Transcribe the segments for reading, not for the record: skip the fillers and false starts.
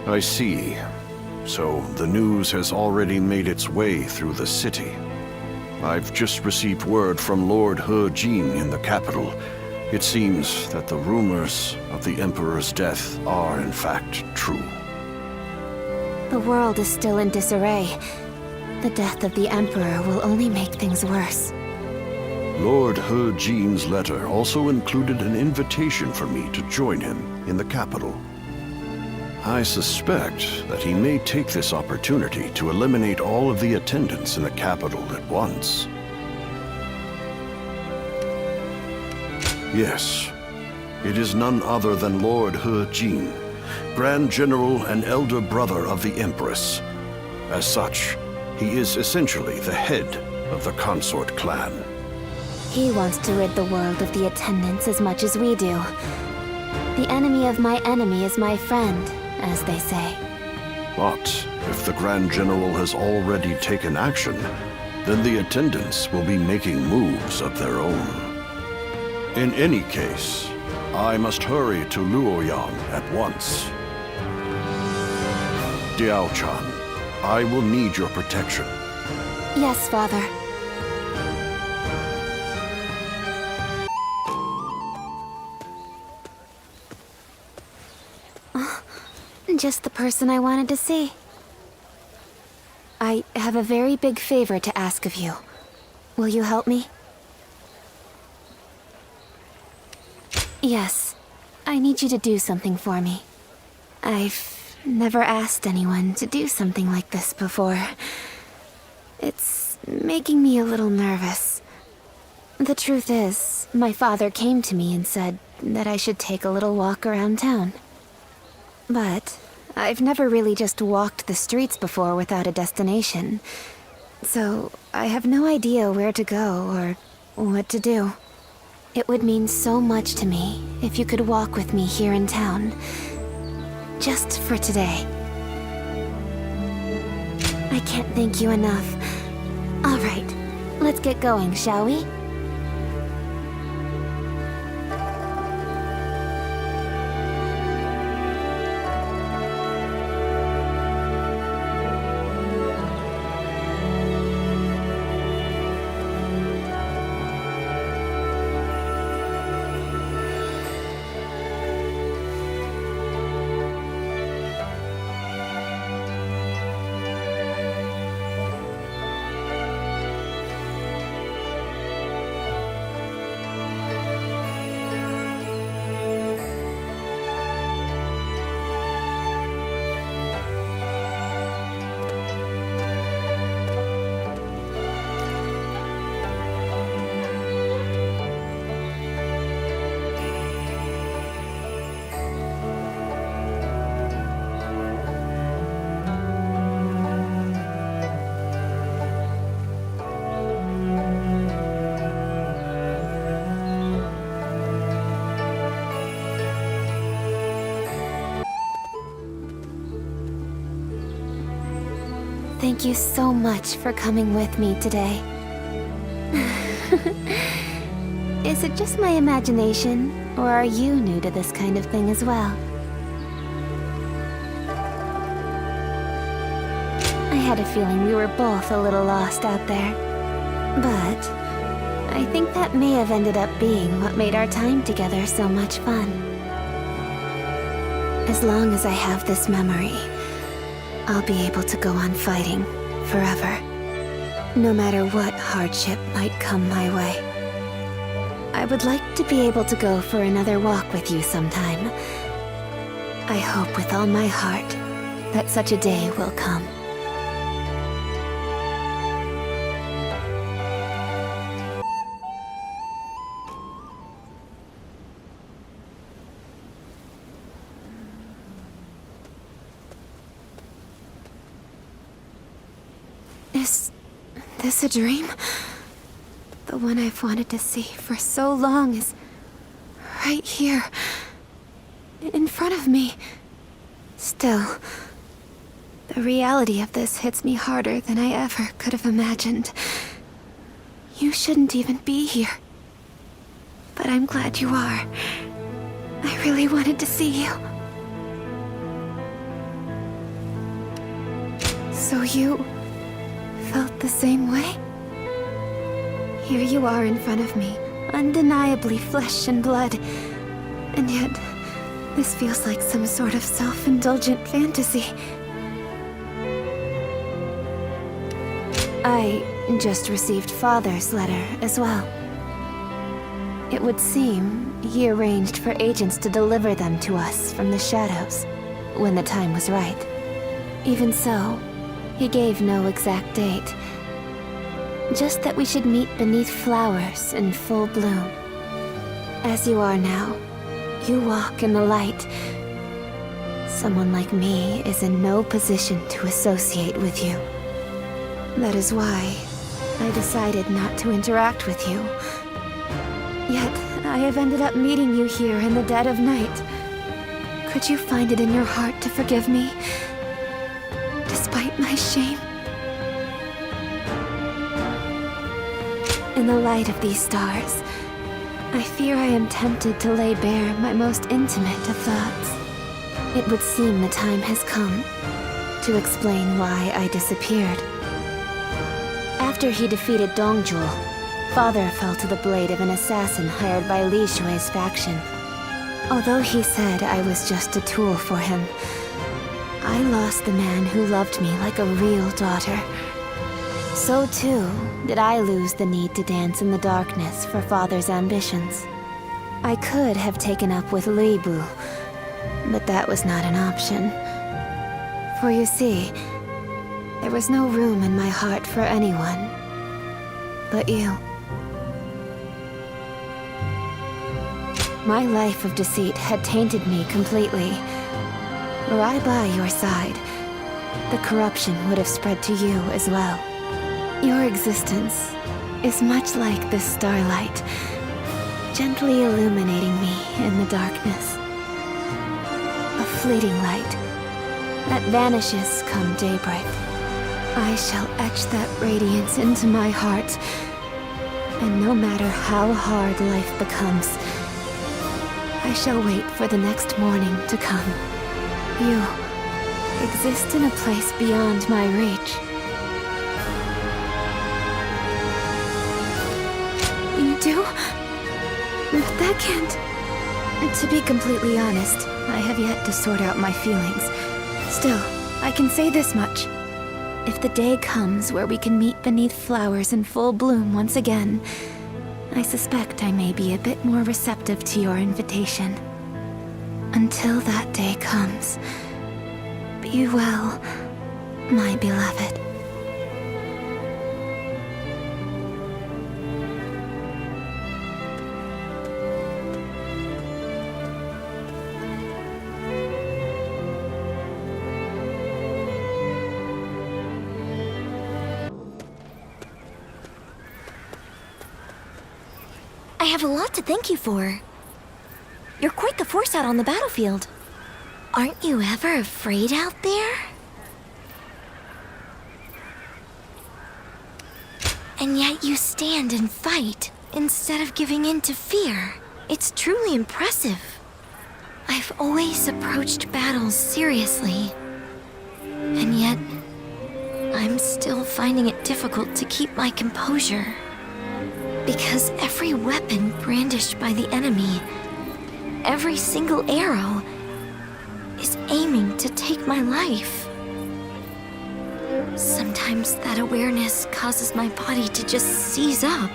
I see. So the news has already made its way through the city. I've just received word from Lord He Jin in the capital. It seems that the rumors of the Emperor's death are in fact true. The world is still in disarray. The death of the Emperor will only make things worse. Lord He Jin's letter also included an invitation for me to join him in the capital. I suspect that he may take this opportunity to eliminate all of the attendants in the capital at once. Yes, it is none other than Lord He Jin, Grand General and elder brother of the Empress. As such, he is essentially the head of the consort clan. He wants to rid the world of the attendants as much as we do. The enemy of my enemy is my friend, as they say. But if the Grand General has already taken action, then the attendants will be making moves of their own. In any case, I must hurry to Luoyang at once. Diao Chan, I will need your protection. Yes, Father. Just the person I wanted to see. I have a very big favor to ask of you. Will you help me? Yes. I need you to do something for me. I've never asked anyone to do something like this before. It's making me a little nervous. The truth is, my father came to me and said that I should take a little walk around town. But I've never really just walked the streets before without a destination. So I have no idea where to go or what to do. It would mean so much to me if you could walk with me here in town. Just for today. I can't thank you enough. All right, let's get going, shall we? Thank you so much for coming with me today. Is it just my imagination, or are you new to this kind of thing as well? I had a feeling we were both a little lost out there. But I think that may have ended up being what made our time together so much fun. As long as I have this memory, I'll be able to go on fighting forever, no matter what hardship might come my way. I would like to be able to go for another walk with you sometime. I hope with all my heart that such a day will come. Is this a dream? The one I've wanted to see for so long is right here, in front of me. Still, the reality of this hits me harder than I ever could have imagined. You shouldn't even be here. But I'm glad you are. I really wanted to see you. So you felt the same way? Here you are in front of me, undeniably flesh and blood. And yet, this feels like some sort of self-indulgent fantasy. I just received Father's letter as well. It would seem he arranged for agents to deliver them to us from the shadows when the time was right. Even so, he gave no exact date. Just that we should meet beneath flowers in full bloom. As you are now, you walk in the light. Someone like me is in no position to associate with you. That is why I decided not to interact with you. Yet, I have ended up meeting you here in the dead of night. Could you find it in your heart to forgive me, despite my shame? In the light of these stars, I fear I am tempted to lay bare my most intimate of thoughts. It would seem the time has come to explain why I disappeared. After he defeated Dongjul, Father fell to the blade of an assassin hired by Li Shui's faction. Although he said I was just a tool for him, I lost the man who loved me like a real daughter. So too did I lose the need to dance in the darkness for Father's ambitions. I could have taken up with Li Bu, but that was not an option. For you see, there was no room in my heart for anyone but you. My life of deceit had tainted me completely. Were I by your side, the corruption would have spread to you as well. Your existence is much like this starlight, gently illuminating me in the darkness. A fleeting light that vanishes come daybreak. I shall etch that radiance into my heart, and no matter how hard life becomes, I shall wait for the next morning to come. You exist in a place beyond my reach. You do? But that can't... To be completely honest, I have yet to sort out my feelings. Still, I can say this much. If the day comes where we can meet beneath flowers in full bloom once again, I suspect I may be a bit more receptive to your invitation. Until that day comes, be well, my beloved. I have a lot to thank you for. You're quite the force out on the battlefield. Aren't you ever afraid out there? And yet you stand and fight instead of giving in to fear. It's truly impressive. I've always approached battles seriously. And yet, I'm still finding it difficult to keep my composure. Because every weapon brandished by the enemy, every single arrow, is aiming to take my life. Sometimes that awareness causes my body to just seize up.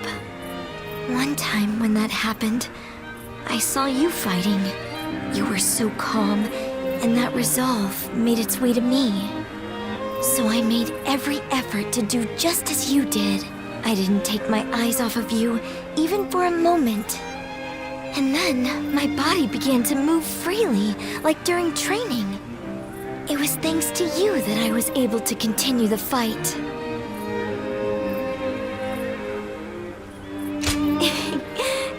One time when that happened, I saw you fighting. You were so calm, and that resolve made its way to me. So I made every effort to do just as you did. I didn't take my eyes off of you, even for a moment. And then, my body began to move freely, like during training. It was thanks to you that I was able to continue the fight.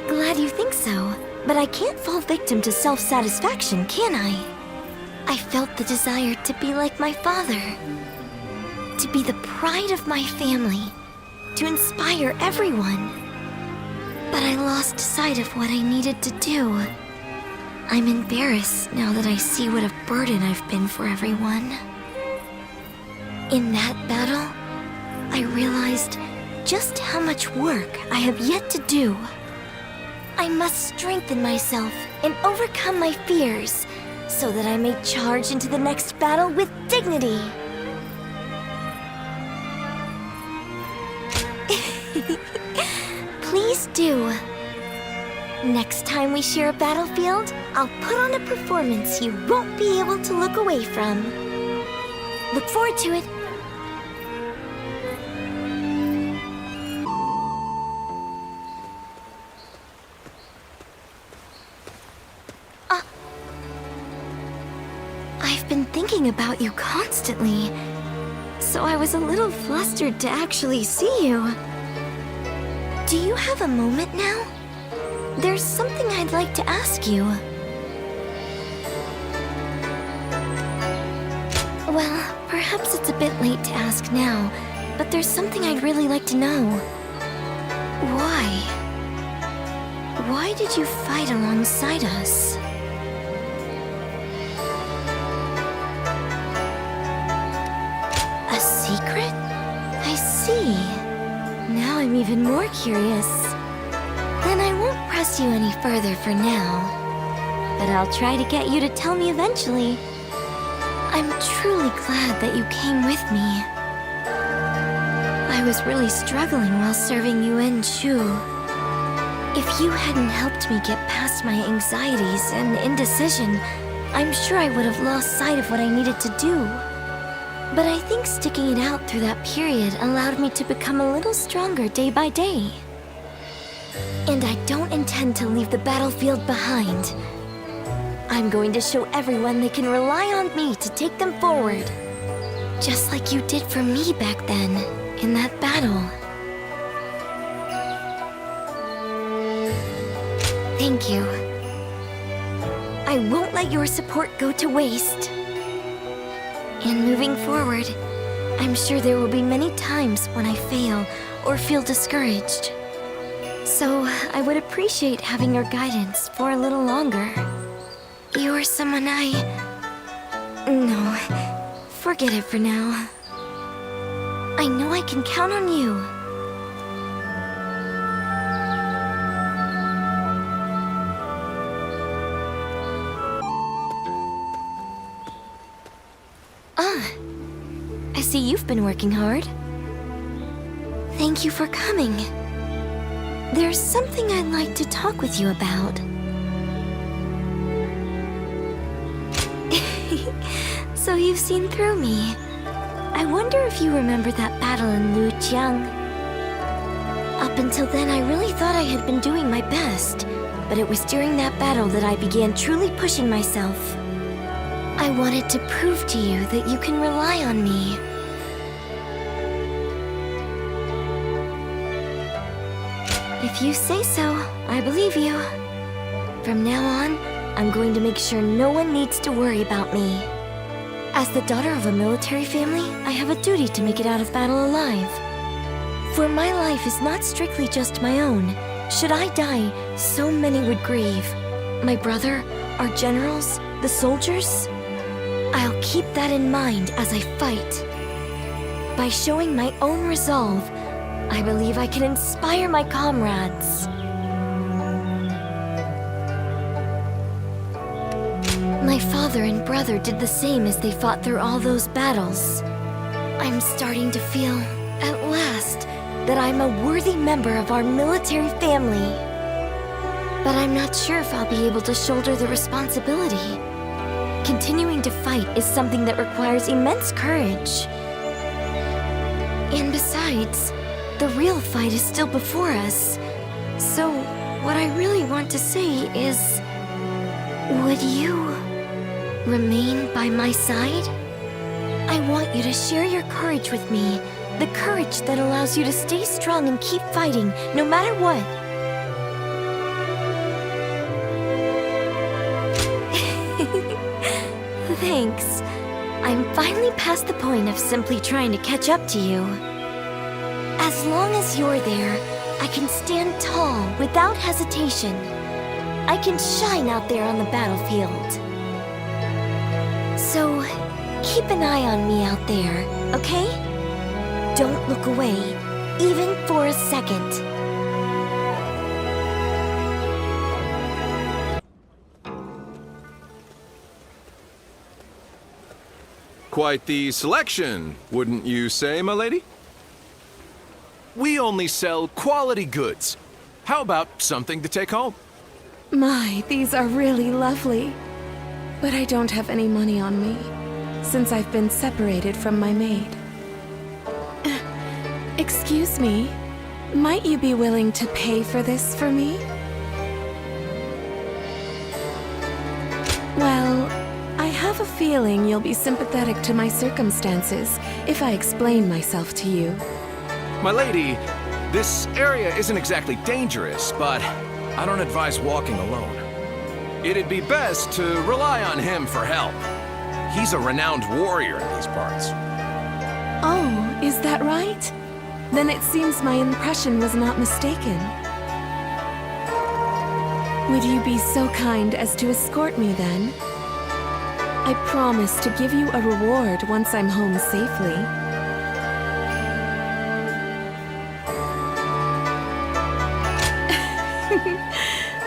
Glad you think so, but I can't fall victim to self-satisfaction, can I? I felt the desire to be like my father. To be the pride of my family. To inspire everyone. But I lost sight of what I needed to do. I'm embarrassed now that I see what a burden I've been for everyone. In that battle, I realized just how much work I have yet to do. I must strengthen myself and overcome my fears so that I may charge into the next battle with dignity. Please do. Next time we share a battlefield, I'll put on a performance you won't be able to look away from. Look forward to it. I've been thinking about you constantly, so I was a little flustered to actually see you. Do you have a moment now? There's something I'd like to ask you. Well, perhaps it's a bit late to ask now, but there's something I'd really like to know. Why? Why did you fight alongside us? A secret? I see. Now I'm even more curious. Then I won't press you any further for now. But I'll try to get you to tell me eventually. I'm truly glad that you came with me. I was really struggling while serving Yuan Shu. If you hadn't helped me get past my anxieties and indecision, I'm sure I would have lost sight of what I needed to do. But I think sticking it out through that period allowed me to become a little stronger day by day. And I don't intend to leave the battlefield behind. I'm going to show everyone they can rely on me to take them forward. Just like you did for me back then, in that battle. Thank you. I won't let your support go to waste. And moving forward, I'm sure there will be many times when I fail or feel discouraged. So I would appreciate having your guidance for a little longer. You're someone No, forget it for now. I know I can count on you. I see you've been working hard. Thank you for coming. There's something I'd like to talk with you about. So you've seen through me. I wonder if you remember that battle in Lujiang. Up until then, I really thought I had been doing my best, but it was during that battle that I began truly pushing myself. I wanted to prove to you that you can rely on me. If you say so, I believe you. From now on, I'm going to make sure no one needs to worry about me. As the daughter of a military family, I have a duty to make it out of battle alive. For my life is not strictly just my own. Should I die, so many would grieve. My brother, our generals, the soldiers. I'll keep that in mind as I fight. By showing my own resolve, I believe I can inspire my comrades. My father and brother did the same as they fought through all those battles. I'm starting to feel, at last, that I'm a worthy member of our military family. But I'm not sure if I'll be able to shoulder the responsibility. Continuing to fight is something that requires immense courage. And besides, the real fight is still before us. So, what I really want to say is... would you remain by my side? I want you to share your courage with me. The courage that allows you to stay strong and keep fighting, no matter what. Thanks. I'm finally past the point of simply trying to catch up to you. As long as you're there, I can stand tall without hesitation. I can shine out there on the battlefield. So, keep an eye on me out there, okay? Don't look away, even for a second. Quite the selection, wouldn't you say, my lady? We only sell quality goods. How about something to take home? My, these are really lovely. But I don't have any money on me, since I've been separated from my maid. Excuse me, might you be willing to pay for this for me? Well, I have a feeling you'll be sympathetic to my circumstances if I explain myself to you. My lady, this area isn't exactly dangerous, but I don't advise walking alone. It'd be best to rely on him for help. He's a renowned warrior in these parts. Oh, is that right? Then it seems my impression was not mistaken. Would you be so kind as to escort me then? I promise to give you a reward once I'm home safely.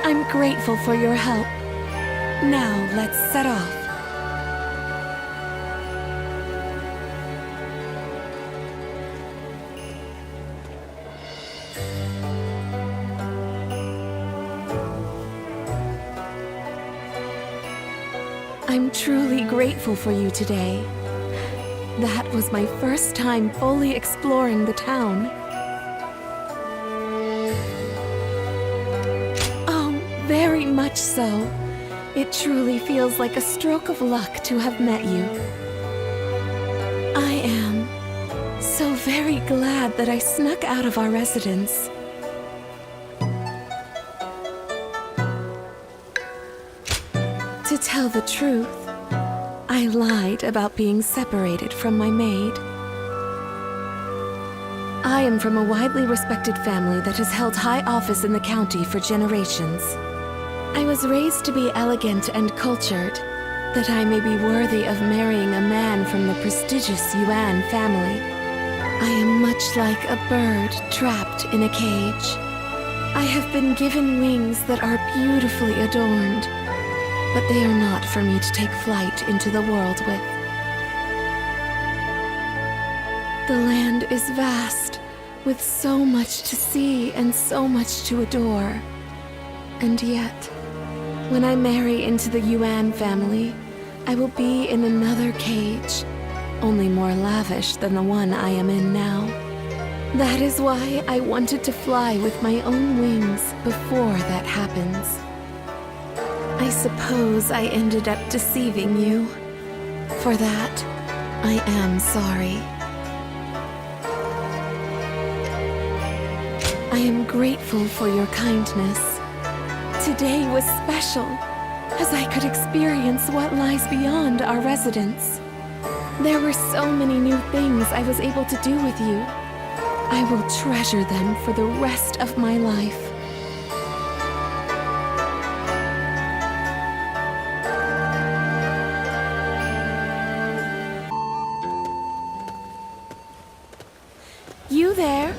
I'm grateful for your help. Now, let's set off. I'm truly grateful for you today. That was my first time fully exploring the town. Oh, very much so. It truly feels like a stroke of luck to have met you. I am so very glad that I snuck out of our residence. To tell the truth, I lied about being separated from my maid. I am from a widely respected family that has held high office in the county for generations. I was raised to be elegant and cultured, that I may be worthy of marrying a man from the prestigious Yuan family. I am much like a bird trapped in a cage. I have been given wings that are beautifully adorned, but they are not for me to take flight into the world with. The land is vast, with so much to see and so much to adore. And yet, when I marry into the Yuan family, I will be in another cage, only more lavish than the one I am in now. That is why I wanted to fly with my own wings before that happens. I suppose I ended up deceiving you. For that, I am sorry. I am grateful for your kindness. Today was special, as I could experience what lies beyond our residence. There were so many new things I was able to do with you. I will treasure them for the rest of my life. You there?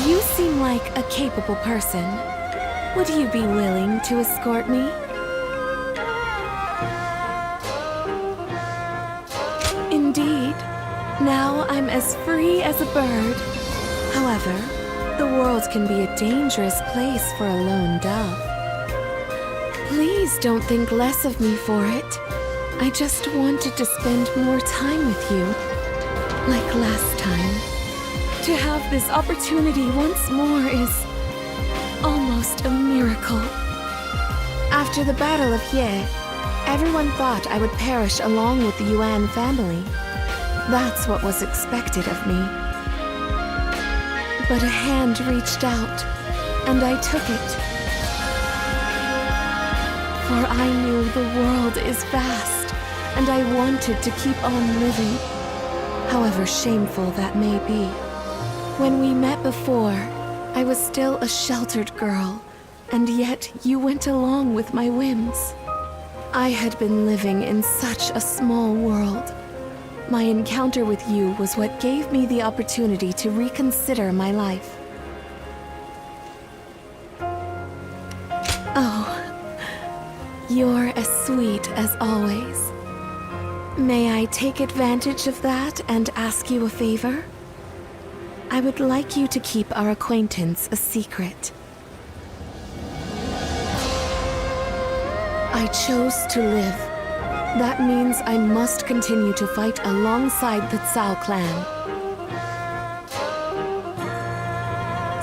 You seem like a capable person. Would you be willing to escort me? Indeed. Now I'm as free as a bird. However, the world can be a dangerous place for a lone dove. Please don't think less of me for it. I just wanted to spend more time with you, like last time. To have this opportunity once more is almost a miracle. After the Battle of Ye, everyone thought I would perish along with the Yuan family. That's what was expected of me. But a hand reached out, and I took it. For I knew the world is vast, and I wanted to keep on living, however shameful that may be. When we met before, I was still a sheltered girl, and yet you went along with my whims. I had been living in such a small world, My encounter with you was what gave me the opportunity to reconsider my life. Oh, you're as sweet as always. May I take advantage of that and ask you a favor? I would like you to keep our acquaintance a secret. I chose to live. That means I must continue to fight alongside the Cao clan.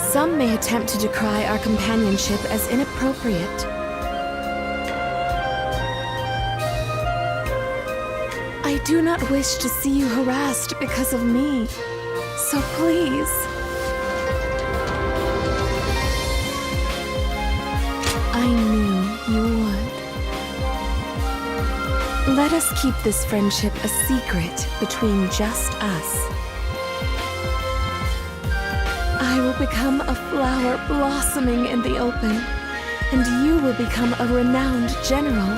Some may attempt to decry our companionship as inappropriate. I do not wish to see you harassed because of me, so please. I knew you would. Let us keep this friendship a secret between just us. I will become a flower blossoming in the open, and you will become a renowned general.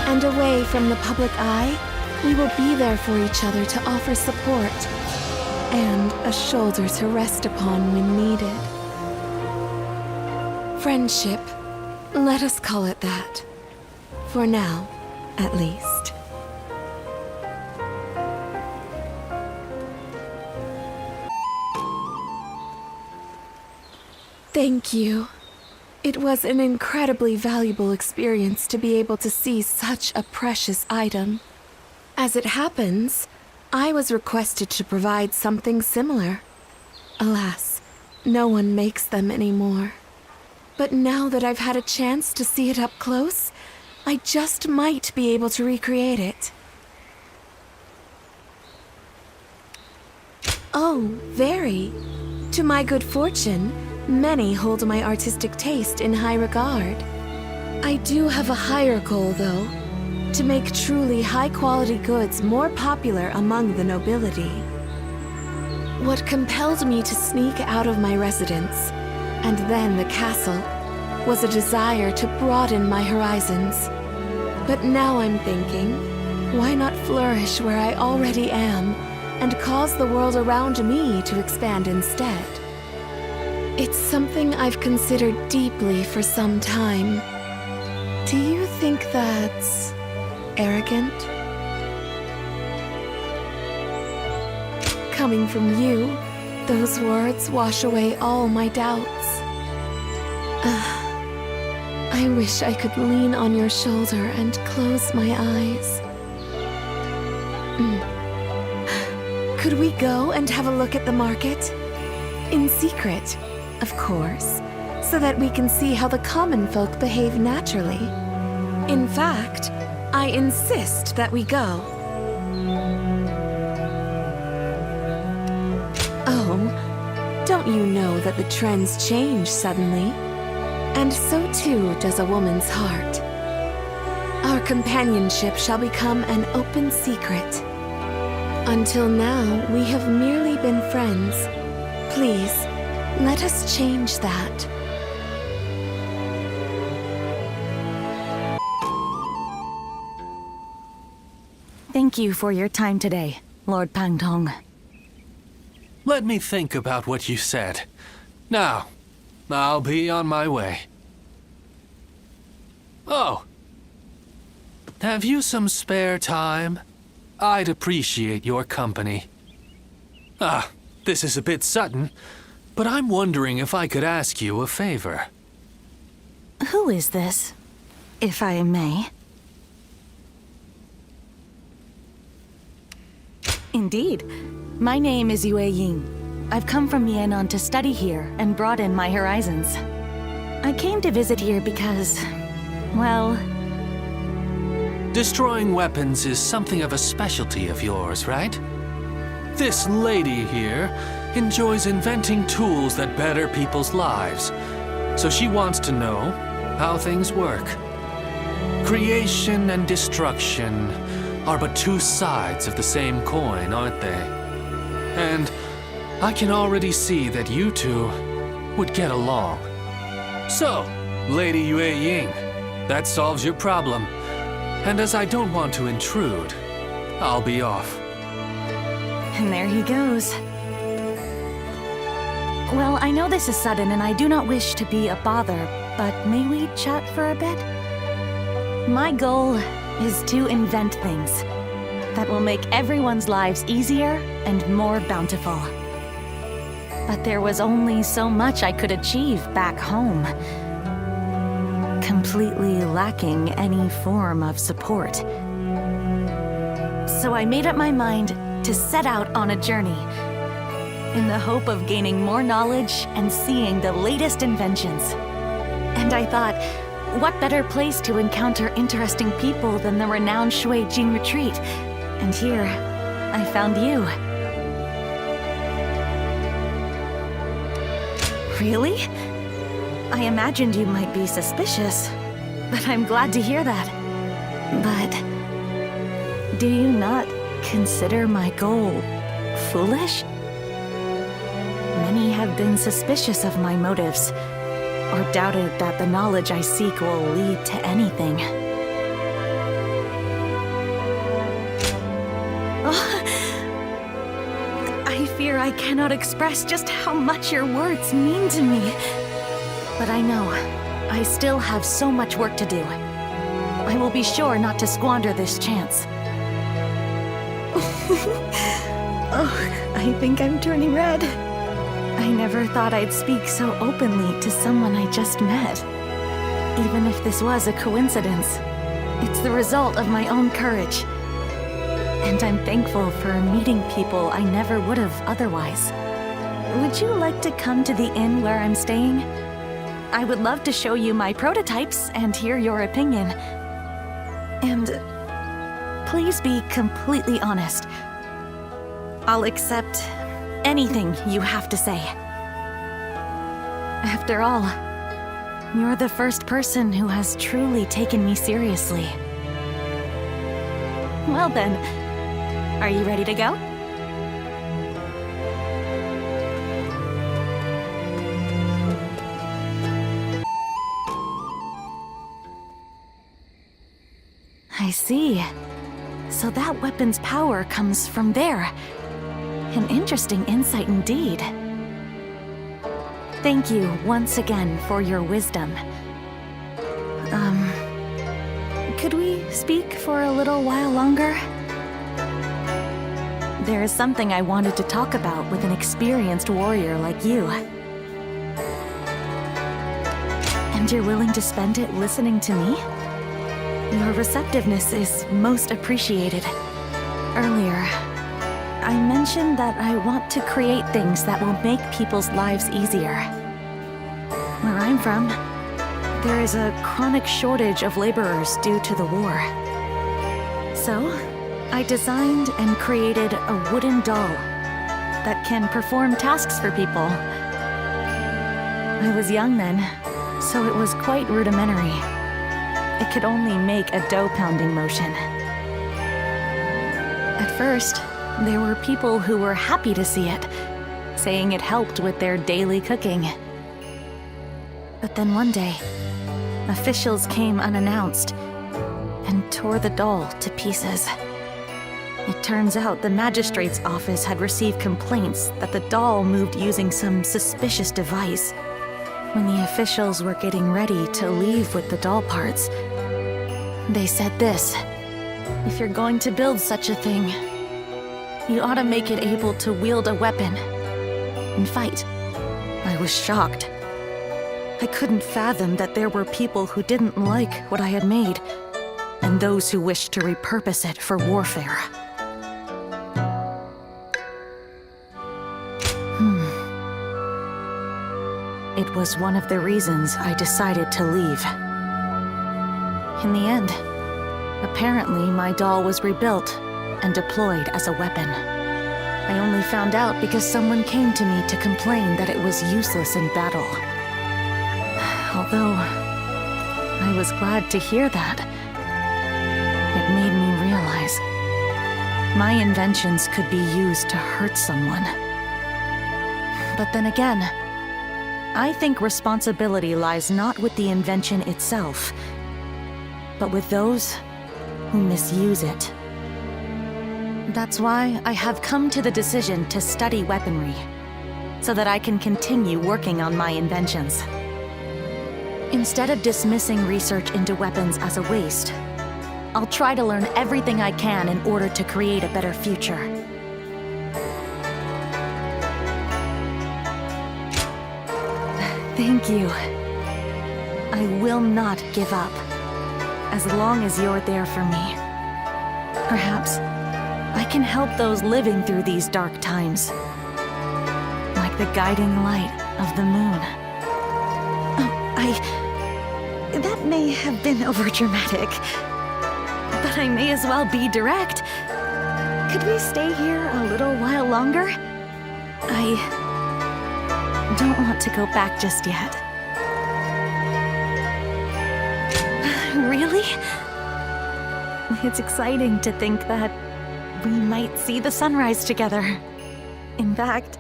And away from the public eye, we will be there for each other to offer support, and a shoulder to rest upon when needed. Friendship, let us call it that. For now, at least. Thank you. It was an incredibly valuable experience to be able to see such a precious item. As it happens, I was requested to provide something similar. Alas, no one makes them anymore. But now that I've had a chance to see it up close, I just might be able to recreate it. Oh, very. To my good fortune, many hold my artistic taste in high regard. I do have a higher goal, though, to make truly high-quality goods more popular among the nobility. What compelled me to sneak out of my residence, and then the castle, was a desire to broaden my horizons. But now I'm thinking, why not flourish where I already am, and cause the world around me to expand instead? It's something I've considered deeply for some time. Do you think that's arrogant? Coming from you, those words wash away all my doubts. I wish I could lean on your shoulder and close my eyes. Could we go and have a look at the market? In secret, of course, so that we can see how the common folk behave naturally. In fact, I insist that we go. Oh, don't you know that the trends change suddenly? And so too does a woman's heart. Our companionship shall become an open secret. Until now, we have merely been friends. Please, let us change that. Thank you for your time today, Lord Pangtong. Let me think about what you said. Now, I'll be on my way. Oh. Have you some spare time? I'd appreciate your company. This is a bit sudden, but I'm wondering if I could ask you a favor. Who is this, if I may? Indeed. My name is Yue Ying. I've come from Yan'an to study here and broaden my horizons. I came to visit here because, well... Destroying weapons is something of a specialty of yours, right? This lady here enjoys inventing tools that better people's lives, so she wants to know how things work. Creation and destruction are but two sides of the same coin, aren't they? And I can already see that you two would get along. So, Lady Yue Ying, that solves your problem. And as I don't want to intrude, I'll be off. And there he goes. Well, I know this is sudden and I do not wish to be a bother, but may we chat for a bit? My goal is to invent things that will make everyone's lives easier and more bountiful. But there was only so much I could achieve back home, completely lacking any form of support. So I made up my mind to set out on a journey in the hope of gaining more knowledge and seeing the latest inventions. And I thought, what better place to encounter interesting people than the renowned Yueying retreat? And here, I found you. Really? I imagined you might be suspicious, but I'm glad to hear that. But do you not consider my goal foolish? Many have been suspicious of my motives, or doubted that the knowledge I seek will lead to anything. Oh, I fear I cannot express just how much your words mean to me. But I know, I still have so much work to do. I will be sure not to squander this chance. Oh, I think I'm turning red. I never thought I'd speak so openly to someone I just met. Even if this was a coincidence, it's the result of my own courage. And I'm thankful for meeting people I never would have otherwise. Would you like to come to the inn where I'm staying? I would love to show you my prototypes and hear your opinion. And please be completely honest. I'll accept anything you have to say. After all, you're the first person who has truly taken me seriously. Well then, are you ready to go? I see. So that weapon's power comes from there. An interesting insight indeed. Thank you once again for your wisdom. Could we speak for a little while longer? There is something I wanted to talk about with an experienced warrior like you. And you're willing to spend it listening to me? Your receptiveness is most appreciated. Earlier, I mentioned that I want to create things that will make people's lives easier. Where I'm from, there is a chronic shortage of laborers due to the war. So, I designed and created a wooden doll that can perform tasks for people. I was young then, so it was quite rudimentary. It could only make a dough-pounding motion. At first, there were people who were happy to see it, saying it helped with their daily cooking. But then one day, officials came unannounced and tore the doll to pieces. It turns out the magistrate's office had received complaints that the doll moved using some suspicious device. When the officials were getting ready to leave with the doll parts, they said this: if you're going to build such a thing, you ought to make it able to wield a weapon and fight. I was shocked. I couldn't fathom that there were people who didn't like what I had made, and those who wished to repurpose it for warfare. It was one of the reasons I decided to leave. In the end, apparently my doll was rebuilt and deployed as a weapon. I only found out because someone came to me to complain that it was useless in battle. Although, I was glad to hear that. It made me realize my inventions could be used to hurt someone. But then again, I think responsibility lies not with the invention itself, but with those who misuse it. That's why I have come to the decision to study weaponry, so that I can continue working on my inventions. Instead of dismissing research into weapons as a waste, I'll try to learn everything I can in order to create a better future. Thank you. I will not give up, as long as you're there for me. Perhaps I can help those living through these dark times, like the guiding light of the moon. That may have been overdramatic, but I may as well be direct. Could we stay here a little while longer? I don't want to go back just yet. Really? It's exciting to think that we might see the sunrise together. In fact,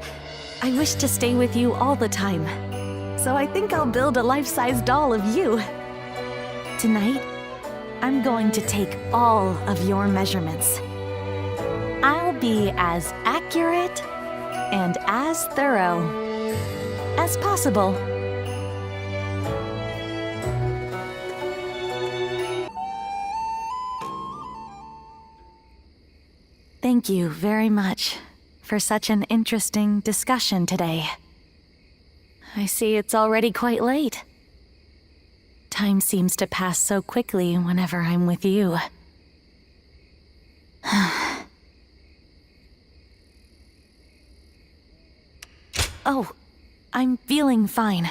I wish to stay with you all the time. So I think I'll build a life-size doll of you. Tonight, I'm going to take all of your measurements. I'll be as accurate and as thorough as possible. Thank you very much for such an interesting discussion today. I see it's already quite late. Time seems to pass so quickly whenever I'm with you. Oh, I'm feeling fine.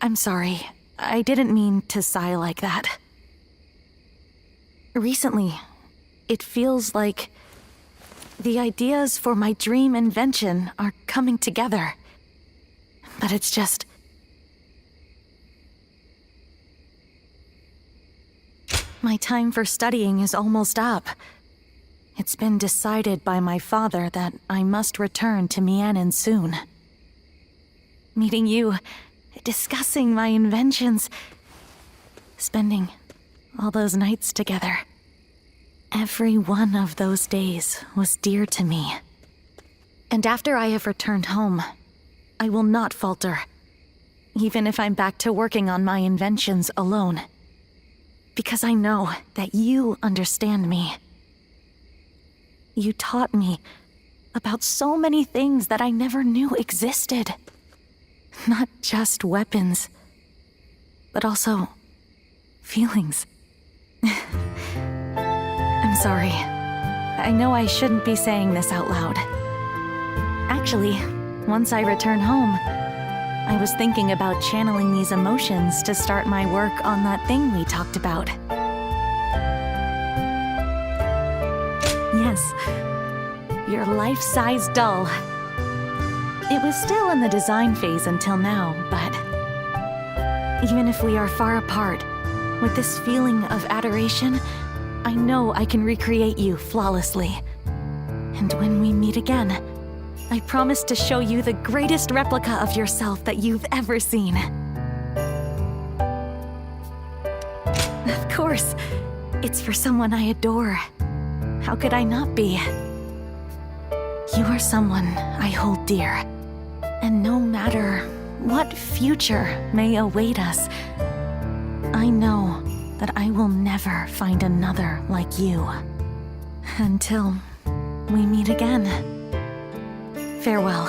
I'm sorry. I didn't mean to sigh like that. Recently, it feels like the ideas for my dream invention are coming together. But it's just... my time for studying is almost up. It's been decided by my father that I must return to Mianin soon. Meeting you, discussing my inventions, spending all those nights together. Every one of those days was dear to me. And after I have returned home, I will not falter, even if I'm back to working on my inventions alone. Because I know that you understand me. You taught me about so many things that I never knew existed. Not just weapons, but also feelings. I'm sorry. I know I shouldn't be saying this out loud. Actually, once I return home, I was thinking about channeling these emotions to start my work on that thing we talked about. Yes, your life-size doll. It was still in the design phase until now, but even if we are far apart, with this feeling of adoration, I know I can recreate you flawlessly. And when we meet again, I promise to show you the greatest replica of yourself that you've ever seen. Of course, it's for someone I adore. How could I not be? You are someone I hold dear. And no matter what future may await us, I know that I will never find another like you. Until we meet again. Farewell.